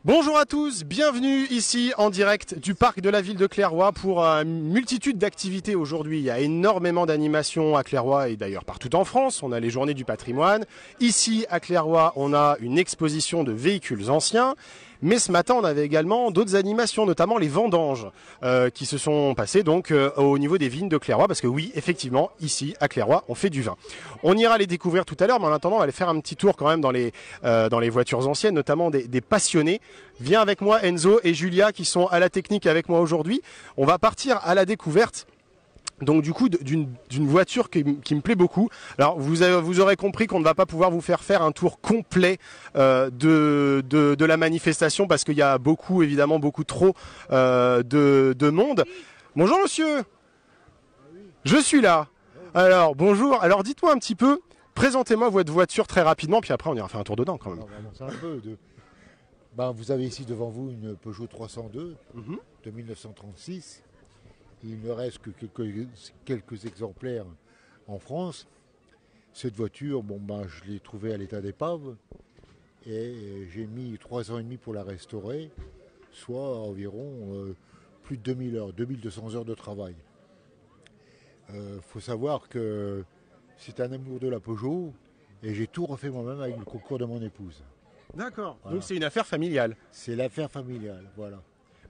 Bonjour à tous, bienvenue ici en direct du parc de la ville de Clairoy pour une multitude d'activités aujourd'hui. Il y a énormément d'animations à Clairoy et d'ailleurs partout en France. On a les journées du patrimoine. Ici à Clairoy, on a une exposition de véhicules anciens. Mais ce matin, on avait également d'autres animations, notamment les vendanges qui se sont passées donc au niveau des vignes de Clairoy. Parce que oui, effectivement, ici à Clairoy, on fait du vin. On ira les découvrir tout à l'heure, mais en attendant, on va aller faire un petit tour quand même dans les voitures anciennes, notamment des passionnés. Viens avec moi Enzo et Julia qui sont à la technique avec moi aujourd'hui. On va partir à la découverte. Donc du coup d'une voiture qui me plaît beaucoup. Alors vous aurez compris qu'on ne va pas pouvoir vous faire un tour complet de la manifestation parce qu'il y a évidemment beaucoup trop de monde. Bonjour monsieur, je suis là. Alors bonjour, alors dites-moi un petit peu, présentez-moi votre voiture très rapidement puis après on ira faire un tour dedans quand même. Vous avez ici devant vous une Peugeot 302 de 1936. Il ne reste que quelques exemplaires en France. Cette voiture, je l'ai trouvée à l'état d'épave et j'ai mis 3 ans et demi pour la restaurer, soit environ plus de 2000 heures, 2200 heures de travail. Faut savoir que c'est un amour de la Peugeot et j'ai tout refait moi-même avec le concours de mon épouse. D'accord, Voilà. donc c'est une affaire familiale. C'est l'affaire familiale, voilà.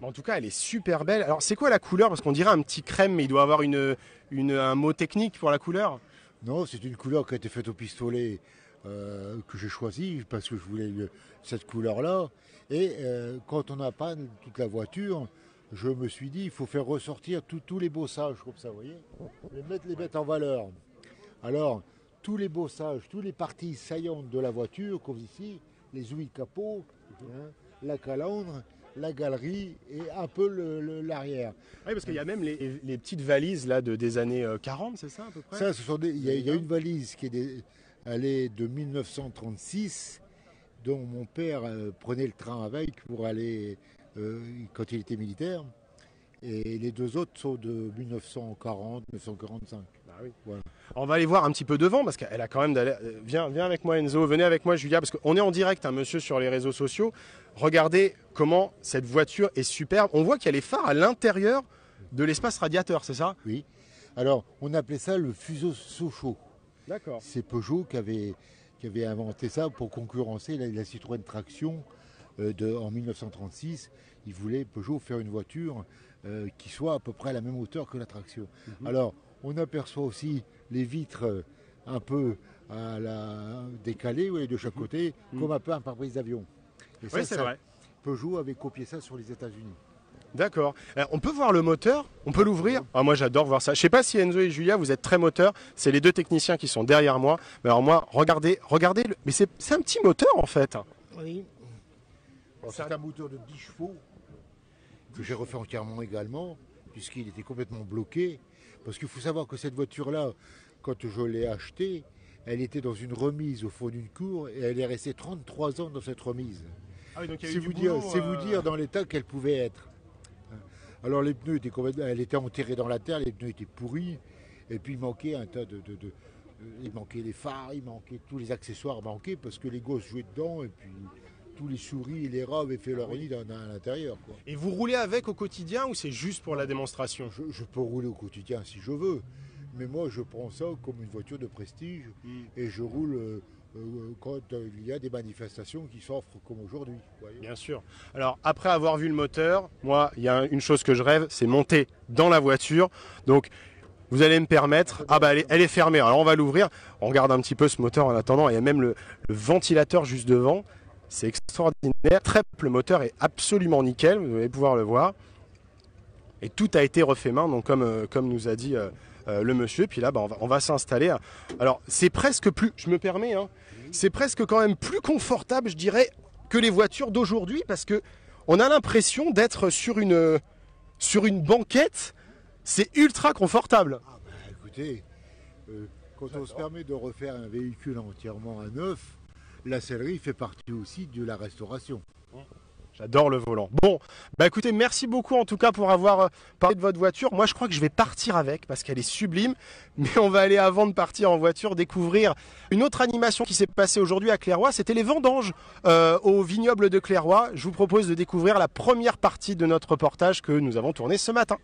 En tout cas, elle est super belle. Alors, c'est quoi la couleur? Parce qu'on dirait un petit crème, mais il doit avoir un mot technique pour la couleur. Non, c'est une couleur qui a été faite au pistolet que j'ai choisi parce que je voulais cette couleur-là. Et quand on a panne toute la voiture, je me suis dit il faut faire ressortir tous les bossages comme ça, vous voyez, les mettre en valeur. Alors, tous les bossages, toutes les parties saillantes de la voiture, comme ici, les ouïes de capot, la calandre, la galerie et un peu l'arrière. Oui, parce qu'il y a même les petites valises là, des années 40, c'est ça à peu près? Ça, il y a une valise elle est de 1936, dont mon père prenait le train avec pour aller quand il était militaire. Et les deux autres sont de 1940, 1945. Bah oui. Voilà. On va aller voir un petit peu devant parce qu'elle a quand même viens avec moi Enzo, venez avec moi Julia, parce qu'on est en direct, monsieur, sur les réseaux sociaux. Regardez comment cette voiture est superbe. On voit qu'il y a les phares à l'intérieur de l'espace radiateur, c'est ça? Oui. Alors, on appelait ça le fuseau Sochaux. D'accord. C'est Peugeot qui avait inventé ça pour concurrencer la Citroën Traction en 1936. Ils voulaient, Peugeot, faire une voiture qui soit à peu près à la même hauteur que la Traction. Alors, on aperçoit aussi les vitres un peu décalées de chaque côté, comme un peu un pare-brise d'avion. Et Oui, c'est vrai. Peugeot avait copié ça sur les États-Unis. D'accord. On peut voir le moteur? On peut l'ouvrir? Moi, j'adore voir ça. Je ne sais pas si Enzo et Julia, vous êtes très moteur. C'est les deux techniciens qui sont derrière moi. Mais alors moi, regardez. Mais c'est un petit moteur en fait. Oui. C'est un moteur de 10 chevaux que j'ai refait entièrement également, puisqu'il était complètement bloqué. Parce qu'il faut savoir que cette voiture-là, quand je l'ai achetée, elle était dans une remise au fond d'une cour et elle est restée 33 ans dans cette remise. Ah oui, donc il y a C'est eu du vous, boulot, dire dans l'état qu'elle pouvait être. Alors les pneus étaient elle était enterrée dans la terre, les pneus étaient pourris, et puis il manquait un tas il manquait les phares, il manquait tous les accessoires manquaient parce que les gosses jouaient dedans et puis tous les souris et les rats avaient fait leur nid à l'intérieur. Et vous roulez avec au quotidien ou c'est juste pour la démonstration? Je peux rouler au quotidien si je veux, mais moi je prends ça comme une voiture de prestige et je roule quand il y a des manifestations qui s'offrent comme aujourd'hui. Bien sûr. Alors après avoir vu le moteur, moi il y a une chose que je rêve, c'est monter dans la voiture. Donc vous allez me permettre, elle est fermée, alors on va l'ouvrir, on regarde un petit peu ce moteur en attendant, il y a même le ventilateur juste devant, c'est extraordinaire, le moteur est absolument nickel, vous allez pouvoir le voir, et tout a été refait main, donc comme nous a dit le monsieur, puis là on va s'installer. Alors c'est presque plus, je me permets, c'est presque quand même plus confortable, je dirais, que les voitures d'aujourd'hui, parce que on a l'impression d'être sur une banquette. C'est ultra confortable. Écoutez, quand on se permet de refaire un véhicule entièrement à neuf, la sellerie fait partie aussi de la restauration. J'adore le volant. Bon, bah écoutez, merci beaucoup en tout cas pour avoir parlé de votre voiture. Moi, je crois que je vais partir avec parce qu'elle est sublime. Mais on va aller, avant de partir en voiture, découvrir une autre animation qui s'est passée aujourd'hui à Clairoy. C'était les vendanges au vignoble de Clairoy. Je vous propose de découvrir la première partie de notre reportage que nous avons tourné ce matin.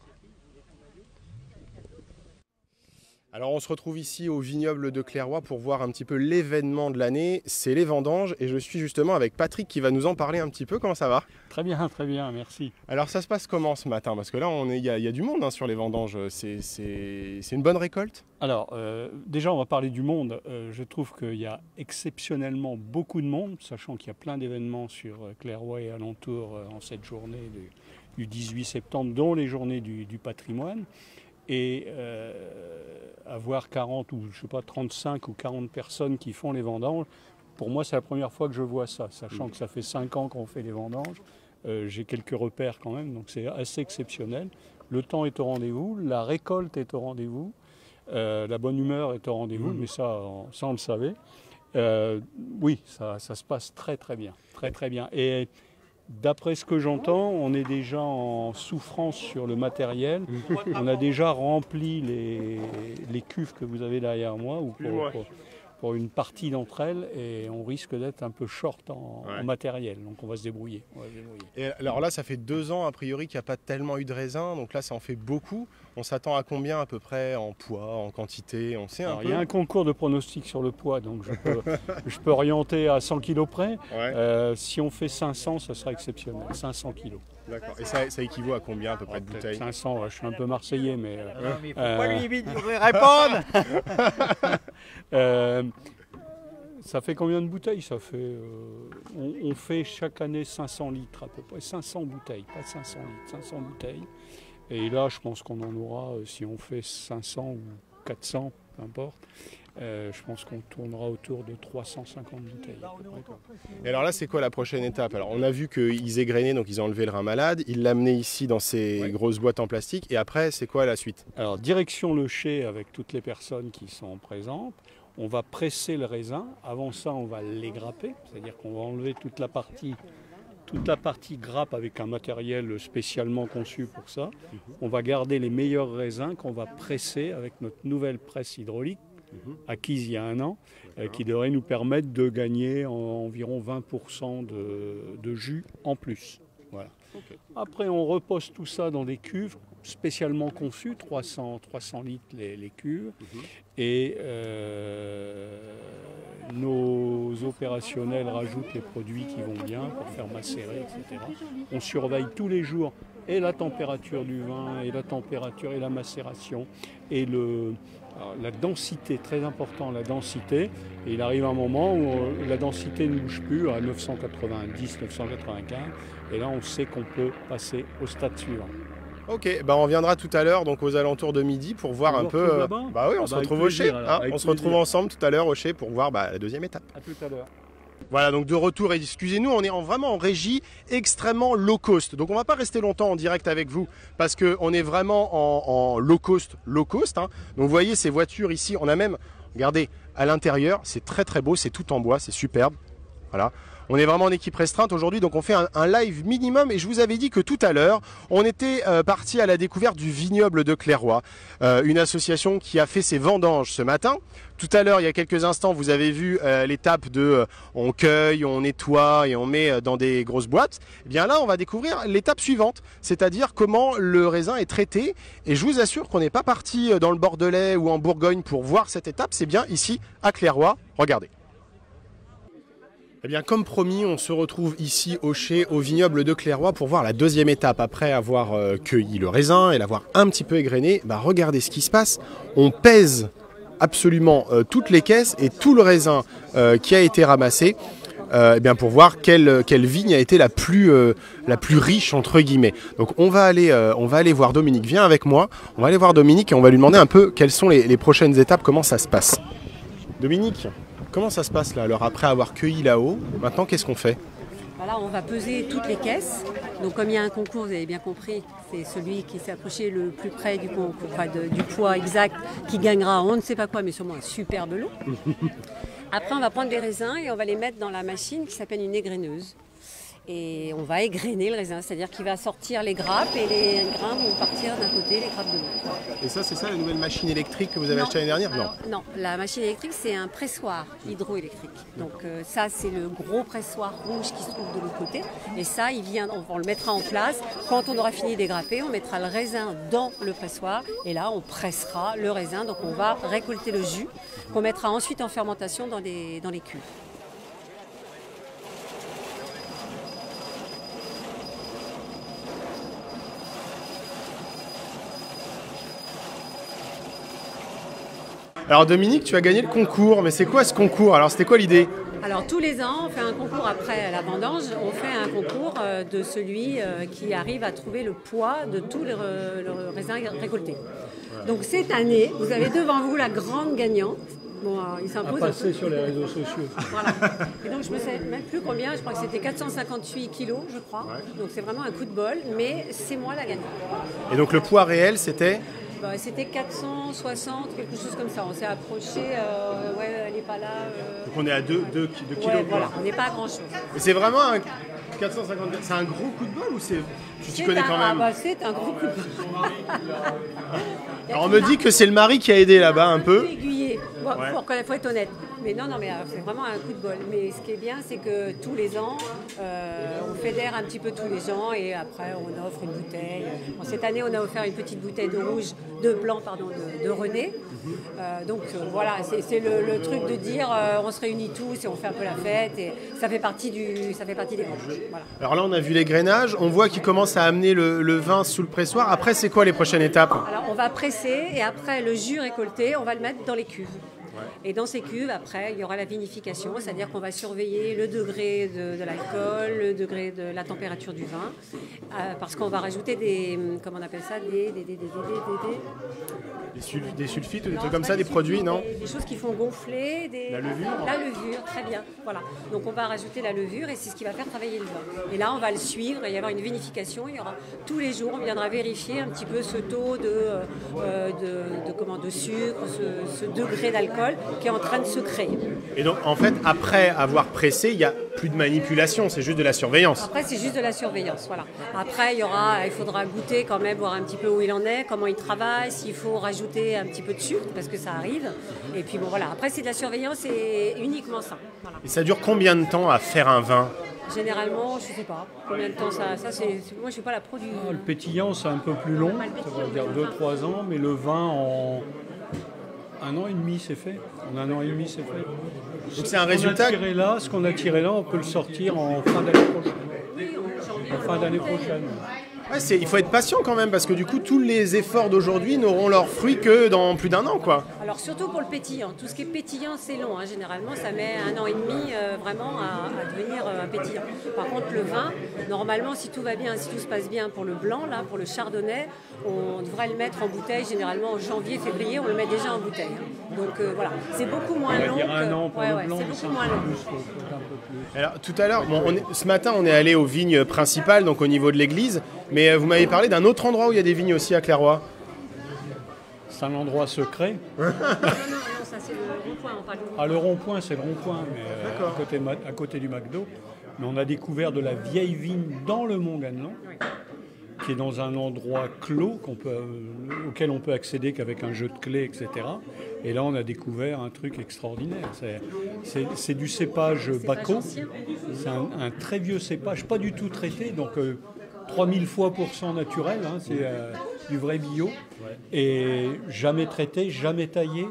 Alors on se retrouve ici au vignoble de Clairoy pour voir un petit peu l'événement de l'année, c'est les vendanges et je suis justement avec Patrick qui va nous en parler un petit peu. Comment ça va? Très bien, merci. Alors ça se passe comment ce matin? Parce que là il y a du monde sur les vendanges, c'est une bonne récolte? Alors déjà on va parler du monde, je trouve qu'il y a exceptionnellement beaucoup de monde, sachant qu'il y a plein d'événements sur Clairoy et alentours en cette journée du 18 septembre, dont les journées du patrimoine. Et avoir 40 ou je sais pas 35 ou 40 personnes qui font les vendanges, pour moi c'est la première fois que je vois ça, sachant que ça fait 5 ans qu'on fait les vendanges. J'ai quelques repères quand même, donc c'est assez exceptionnel. Le temps est au rendez-vous, la récolte est au rendez-vous, la bonne humeur est au rendez-vous, mais ça on le savait. Oui, ça se passe très bien, très bien. Et d'après ce que j'entends, on est déjà en souffrance sur le matériel. On a déjà rempli les cuves que vous avez derrière moi, ou pour une partie d'entre elles, et on risque d'être un peu short en matériel. Donc on va se débrouiller. Et alors là, ça fait 2 ans a priori qu'il n'y a pas tellement eu de raisin, donc là ça en fait beaucoup. On s'attend à combien à peu près en poids, en quantité? On sait un peu. Il y a un concours de pronostic sur le poids, donc je peux orienter à 100 kg près. Si on fait 500, ça sera exceptionnel, 500 kg. D'accord. Et ça équivaut à combien à peu près de bouteilles? 500, je suis un peu marseillais, mais... mais il faut pas lui vite répondre. Ça fait combien de bouteilles? Ça fait, on fait chaque année 500 litres à peu près, 500 bouteilles, pas 500 litres, 500 bouteilles. Et là, je pense qu'on en aura, si on fait 500 ou 400, peu importe, je pense qu'on tournera autour de 350 bouteilles. Et alors là, c'est quoi la prochaine étape? Alors, on a vu qu'ils égrenaient, donc ils ont enlevé le rein malade, ils l'amenaient ici dans ces grosses boîtes en plastique, et après, c'est quoi la suite? Alors, direction le chai avec toutes les personnes qui sont présentes. On va presser le raisin. Avant ça, on va les grapper, c'est-à-dire qu'on va enlever toute la partie grappe avec un matériel spécialement conçu pour ça. On va garder les meilleurs raisins qu'on va presser avec notre nouvelle presse hydraulique, acquise il y a 1 an, qui devrait nous permettre de gagner environ 20% de jus en plus. Voilà. Après, on repose tout ça dans des cuves spécialement conçues, 300 litres les cuves, et nos opérationnels rajoutent les produits qui vont bien pour faire macérer, etc. On surveille tous les jours et la température du vin, et la température et la macération, et la densité, très important la densité. Et il arrive un moment où la densité ne bouge plus à 990, 995, et là on sait qu'on peut passer au stade suivant. Ok, on reviendra tout à l'heure, donc aux alentours de midi, pour voir un peu. Bah oui, on se retrouve au chai. On se retrouve ensemble tout à l'heure au chai pour voir la deuxième étape. À tout à l'heure. Voilà, donc de retour, et excusez-nous, on est vraiment en régie extrêmement low cost. Donc on va pas rester longtemps en direct avec vous parce qu'on est vraiment en low cost. Donc vous voyez ces voitures ici, on a même, regardez, à l'intérieur, c'est très beau, c'est tout en bois, c'est superbe. Voilà. On est vraiment en équipe restreinte aujourd'hui, donc on fait un live minimum. Et je vous avais dit que tout à l'heure, on était parti à la découverte du vignoble de Clairoy, une association qui a fait ses vendanges ce matin. Tout à l'heure, il y a quelques instants, vous avez vu l'étape de on cueille, on nettoie et on met dans des grosses boîtes. Et bien là, on va découvrir l'étape suivante, c'est-à-dire comment le raisin est traité. Et je vous assure qu'on n'est pas parti dans le Bordelais ou en Bourgogne pour voir cette étape, c'est bien ici à Clairoy. Regardez. Eh bien, comme promis, on se retrouve ici au chai, au vignoble de Clairoy, pour voir la deuxième étape. Après avoir cueilli le raisin et l'avoir un petit peu égrené, regardez ce qui se passe. On pèse absolument toutes les caisses et tout le raisin qui a été ramassé, pour voir quelle vigne a été la plus riche, entre guillemets. Donc on va aller voir Dominique. Viens avec moi. On va aller voir Dominique et on va lui demander un peu quelles sont les prochaines étapes, comment ça se passe. Dominique, comment ça se passe là? Alors après avoir cueilli là-haut, maintenant qu'est-ce qu'on fait? Voilà, on va peser toutes les caisses. Donc comme il y a un concours, vous avez bien compris, c'est celui qui s'est approché le plus près du concours, du poids exact qui gagnera on ne sait pas quoi, mais sûrement un superbe lot. Après on va prendre des raisins et on va les mettre dans la machine qui s'appelle une égreneuse. Et on va égrener le raisin, c'est-à-dire qu'il va sortir les grappes et les grains vont partir d'un côté, les grappes de l'autre. Et ça, c'est ça la nouvelle machine électrique que vous avez achetée l'année dernière? Alors, non, la machine électrique, c'est un pressoir hydroélectrique. Donc ça, c'est le gros pressoir rouge qui se trouve de l'autre côté. Et ça, on le mettra en place. Quand on aura fini d'égrapper, on mettra le raisin dans le pressoir. Et là, on pressera le raisin. Donc on va récolter le jus qu'on mettra ensuite en fermentation dans les cuves. Alors Dominique, tu as gagné le concours, mais c'est quoi ce concours? Alors c'était quoi l'idée? Alors tous les ans, on fait un concours après la vendange, on fait un concours de celui qui arrive à trouver le poids de tous les raisins récoltés. Donc cette année, vous avez devant vous la grande gagnante. Bon, il s'impose. À passer sur les réseaux sociaux. Voilà. Et donc je ne me sais même plus combien, je crois que c'était 458 kilos, je crois. Ouais. Donc c'est vraiment un coup de bol, mais c'est moi la gagnante. Et donc le poids réel, c'était? C'était 460, quelque chose comme ça. On s'est approché, elle n'est pas là. Donc on est à 2 kilos. Ouais, voilà, on n'est pas à grand chose. Et c'est vraiment un 450, c'est un gros coup de bol ou tu t'y connais quand même? C'est un gros coup de bol. Alors on me dit que c'est le mari qui a aidé là-bas un peu. Aiguillé, faut être honnête. Mais non, mais c'est vraiment un coup de bol. Mais ce qui est bien, c'est que tous les ans, on fédère un petit peu tous les gens et après on offre une bouteille. Bon, cette année, on a offert une petite bouteille de blanc de René. Donc voilà, c'est le truc de dire on se réunit tous et on fait un peu la fête et ça fait partie des grands. Voilà. Alors là, on a vu les grainages, on voit qu'il commence à amener le vin sous le pressoir. Après, c'est quoi les prochaines étapes? Alors on va presser et après le jus récolté, on va le mettre dans les cuves. Et dans ces cuves, après, il y aura la vinification, c'est-à-dire qu'on va surveiller le degré de l'alcool, le degré de la température du vin, parce qu'on va rajouter des sulfites ou des trucs comme ça, des produits, non? Des choses qui font gonfler, la levure. La levure, très bien. Voilà. Donc on va rajouter la levure et c'est ce qui va faire travailler le vin. Et là, on va le suivre, il va y avoir une vinification, il y aura tous les jours, on viendra vérifier un petit peu ce taux de sucre, ce degré d'alcool qui est en train de se créer. Et donc, en fait, après avoir pressé, il n'y a plus de manipulation, c'est juste de la surveillance. Après, c'est juste de la surveillance, voilà. Après, il faudra goûter quand même, voir un petit peu où il en est, comment il travaille, s'il faut rajouter un petit peu de sucre, parce que ça arrive. Et puis bon, voilà. Après, c'est de la surveillance et uniquement ça. Voilà. Et ça dure combien de temps à faire un vin? Généralement, je ne sais pas combien de temps ça c'est moi, je ne suis pas la pro du... Le pétillant, c'est un peu plus long, ça veut dire 2-3 ans, mais le vin en... 1 an et demi, c'est fait. En 1 an et demi, c'est fait. Donc c'est un résultat. Ce qu'on a tiré là, on peut le sortir en fin d'année prochaine. En fin d'année prochaine. Ouais, il faut être patient quand même, parce que du coup, tous les efforts d'aujourd'hui n'auront leurs fruits que dans plus d'1 an, quoi. Alors surtout pour le pétillant. Tout ce qui est pétillant, c'est long. Généralement, ça met 1 an et demi vraiment à devenir un pétillant. Par contre, le vin, normalement, si tout va bien, si tout se passe bien pour le blanc, là, pour le chardonnay, on devrait le mettre en bouteille. Généralement, en janvier, février, on le met déjà en bouteille. Donc voilà, c'est beaucoup moins long. On va dire 1 an pour le blanc, c'est beaucoup moins long. Alors tout à l'heure, ce matin, on est allé aux vignes principales, donc au niveau de l'église. Mais vous m'avez parlé d'un autre endroit où il y a des vignes aussi à Clairoy. C'est un endroit secret. Non, ça c'est le rond-point, on parle du rond-point. Le rond-point, c'est le rond-point, mais à côté du McDo. Mais on a découvert de la vieille vigne dans le Mont-Ganelon, qui est dans un endroit clos auquel on peut accéder qu'avec un jeu de clés, etc. Et là, on a découvert un truc extraordinaire. C'est du cépage Baco. C'est un très vieux cépage, pas du tout traité, donc 3000 fois % naturel, hein, c'est du vrai bio, et jamais traité, jamais taillé,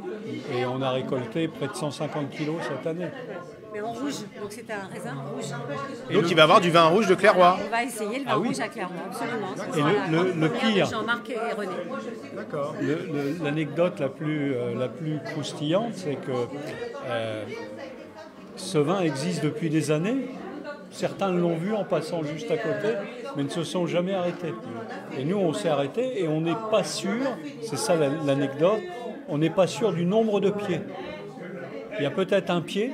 et on a récolté près de 150 kilos cette année. Mais en rouge, donc c'est un raisin rouge. Et donc il va y avoir du vin rouge de Clairoy. On va essayer le vin rouge à Clairoy, absolument. Et le pire, Jean-Marc et René. D'accord. L'anecdote la plus croustillante, c'est que ce vin existe depuis des années. Certains l'ont vu en passant juste à côté, mais ne se sont jamais arrêtés. Et nous, on s'est arrêtés et on n'est pas sûr, c'est ça l'anecdote, on n'est pas sûr du nombre de pieds. Il y a peut-être un pied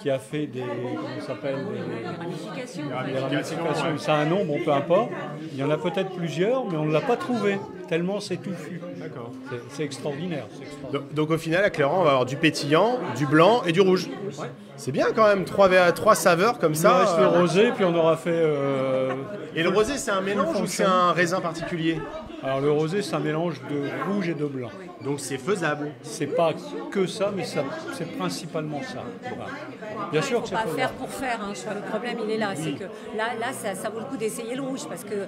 qui a fait des, comment ça s'appelle, Ramification. des ramifications. Ça a un nom, bon, peu importe. Il y en a peut-être plusieurs, mais on ne l'a pas trouvé, tellement c'est touffu. D'accord. C'est extraordinaire. Donc au final, à Clairon, on va avoir du pétillant, du blanc et du rouge. C'est bien quand même, trois saveurs comme Il nous ça. reste le rosé, puis on aura fait... Et le rosé, c'est un mélange ou c'est un raisin particulier? Alors le rosé, c'est un mélange de rouge et de blanc. Donc c'est faisable. C'est pas que ça, mais c'est principalement ça. Voilà. Bien sûr que c'est Pas faisable. faire pour faire, hein. Je crois, le problème il est là, c'est que là ça vaut le coup d'essayer le rouge parce que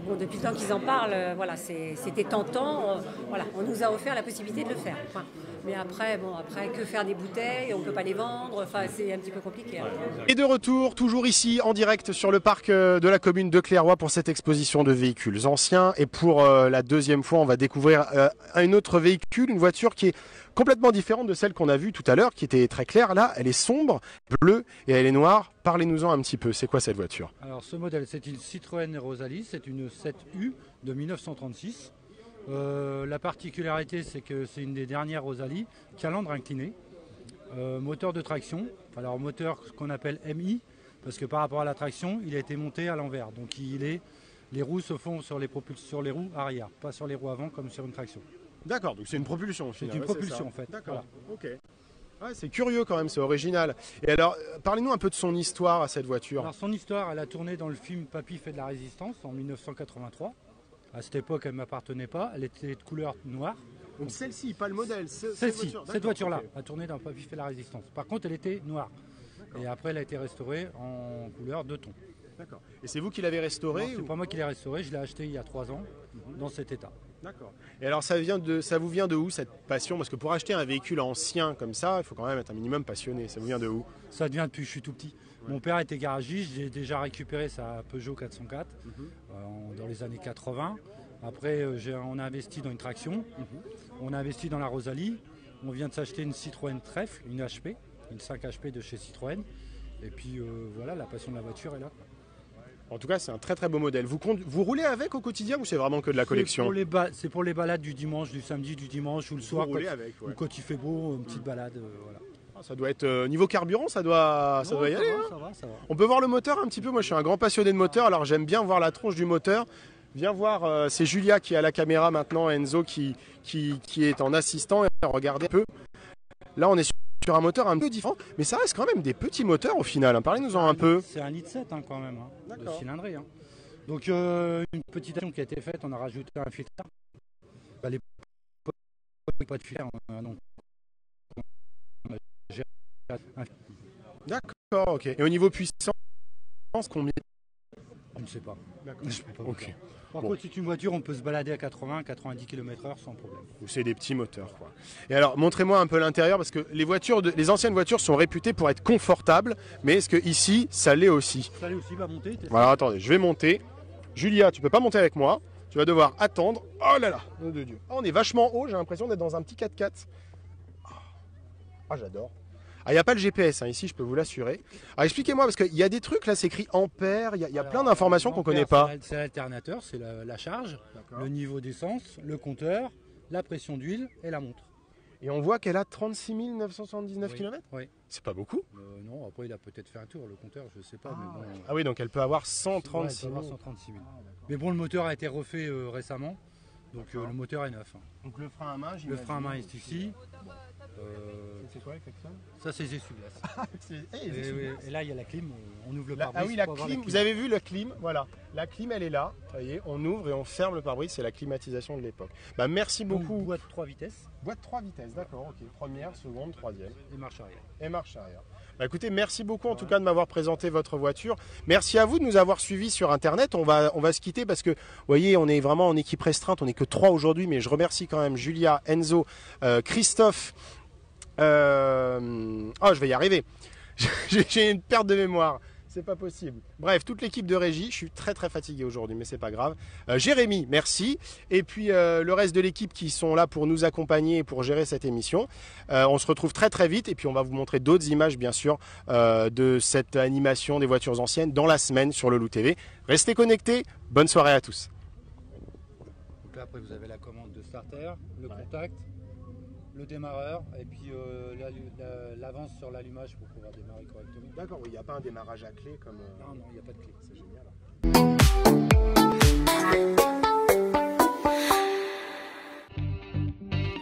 bon, depuis le temps qu'ils en parlent, voilà, c'était tentant, voilà, on nous a offert la possibilité de le faire. Enfin, mais après que faire des bouteilles, on ne peut pas les vendre, enfin c'est un petit peu compliqué. Hein. Et de retour, toujours ici en direct sur le parc de la commune de Clairoy pour cette exposition de véhicules anciens. Et pour la deuxième fois, on va découvrir un autre véhicule, une voiture qui est complètement différente de celle qu'on a vue tout à l'heure, qui était très claire. Là, elle est sombre, bleue et elle est noire. Parlez-nous-en un petit peu. C'est quoi cette voiture? Alors ce modèle, c'est une Citroën Rosalie, c'est une 7U de 1936. La particularité, c'est que c'est une des dernières Rosalie, calandre incliné, moteur de traction. Alors moteur qu'on appelle MI, parce que par rapport à la traction, il a été monté à l'envers. Donc les roues se font sur les roues arrière, pas sur les roues avant comme sur une traction. D'accord, donc c'est une propulsion au final. C'est une propulsion en fait. D'accord, Voilà. ok. Ouais, c'est curieux quand même, c'est original. Et alors, parlez-nous un peu de son histoire à cette voiture. Alors son histoire, elle a tourné dans le film Papy fait de la résistance en 1983. À cette époque, elle ne m'appartenait pas, elle était de couleur noire. Donc celle-ci, pas le modèle, Celle-ci, cette voiture-là, okay. a tourné dans Papy fait de la résistance. Par contre, elle était noire. Et après, elle a été restaurée en couleur de thon. D'accord. Et c'est vous qui l'avez restaurée? C'est pas moi qui l'ai restaurée, je l'ai acheté il y a 3 ans dans cet état. D'accord. Et alors ça vous vient de où cette passion? Parce que pour acheter un véhicule ancien comme ça, il faut quand même être un minimum passionné. Ça vous vient de où? Ça vient depuis que je suis tout petit. Ouais. Mon père était garagiste, j'ai déjà récupéré sa Peugeot 404 dans les années 80. Après, on a investi dans une traction, on a investi dans la Rosalie. On vient de s'acheter une Citroën Trèfle, une HP, une 5 HP de chez Citroën. Et puis voilà, la passion de la voiture est là. En tout cas, c'est un très très beau modèle. Vous roulez avec au quotidien ou c'est vraiment que de la collection? C'est pour les balades du dimanche, du samedi, du dimanche ou le soir. Ou quand il fait beau, une petite balade. Voilà. Ça doit être niveau carburant, ça doit y aller. Ça va. On peut voir le moteur un petit peu. Moi, je suis un grand passionné de moteur, alors j'aime bien voir la tronche du moteur. Viens voir, c'est Julia qui est à la caméra maintenant, Enzo qui est en assistant. Et regardez un peu. Là, on est sur un moteur un peu différent, mais ça reste quand même des petits moteurs au final. Hein. Parlez-nous-en un peu. C'est un litre 7 quand même, de cylindrée. Hein. Donc une petite action qui a été faite, on a rajouté un filtre. Les pas de filtre, donc D'accord, ok. Et au niveau puissance, combien? Je ne sais pas. Je peux pas. Ok. Par contre, si c'est une voiture, on peut se balader à 80-90 km/h sans problème. Ou c'est des petits moteurs, quoi. Et alors, montrez-moi un peu l'intérieur, parce que les anciennes voitures sont réputées pour être confortables, mais est-ce que ici, ça l'est aussi? Ça l'est aussi, va monter. Alors, attendez, je vais monter. Julia, tu peux pas monter avec moi. Tu vas devoir attendre. Oh là là, nom de Dieu. Oh, on est vachement haut, j'ai l'impression d'être dans un petit 4x4. Ah, j'adore. Ah, il n'y a pas le GPS, hein, ici, je peux vous l'assurer. Alors, expliquez-moi, parce qu'il y a des trucs, là, c'est écrit ampères, il y a plein d'informations qu'on ne connaît pas. C'est l'alternateur, c'est la charge, le niveau d'essence, le compteur, la pression d'huile et la montre. Et on voit qu'elle a 36 979 km? Oui. C'est pas beaucoup? Non, après, il a peut-être fait un tour, le compteur, je ne sais pas. Mais bon, ah oui, donc elle peut avoir 136 000. 136 000. Mais bon, le moteur a été refait récemment, donc le moteur est neuf. Hein. Donc le frein à main, le frein à main est ici. C'est quoi avec ça? Ça, c'est les essuie-glaces. Et là, il y a la clim. On ouvre le pare-brise. Ah oui, la clim. Vous avez vu le clim? Voilà. La clim, elle est là. Vous voyez, on ouvre et on ferme le pare-brise. C'est la climatisation de l'époque. Bah, merci beaucoup. Donc, boîte 3 vitesses. Boîte 3 vitesses, d'accord. Ok. Première, seconde, troisième. Et marche arrière. Et marche arrière. Bah, écoutez, merci beaucoup en tout cas de m'avoir présenté votre voiture. Merci à vous de nous avoir suivis sur Internet. On va se quitter parce que, vous voyez, on est vraiment en équipe restreinte. On n'est que 3 aujourd'hui, mais je remercie quand même Julia, Enzo, Christophe. Oh, je vais y arriver. J'ai une perte de mémoire. C'est pas possible. Bref, toute l'équipe de régie. Je suis très très fatigué aujourd'hui, mais c'est pas grave. Jérémy, merci. Et puis le reste de l'équipe qui sont là pour nous accompagner et pour gérer cette émission. On se retrouve très très vite et puis on va vous montrer d'autres images, bien sûr, de cette animation des voitures anciennes dans la semaine sur le Loup TV. Restez connectés. Bonne soirée à tous. Donc là, après, vous avez la commande de starter, le contact. le démarreur et puis l'avance sur l'allumage pour pouvoir démarrer correctement. D'accord, il n'y a pas un démarrage à clé comme... Non, il n'y a pas de clé. C'est génial.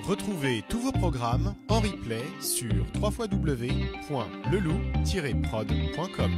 Retrouvez tous vos programmes en replay sur www.leloup-prod.com.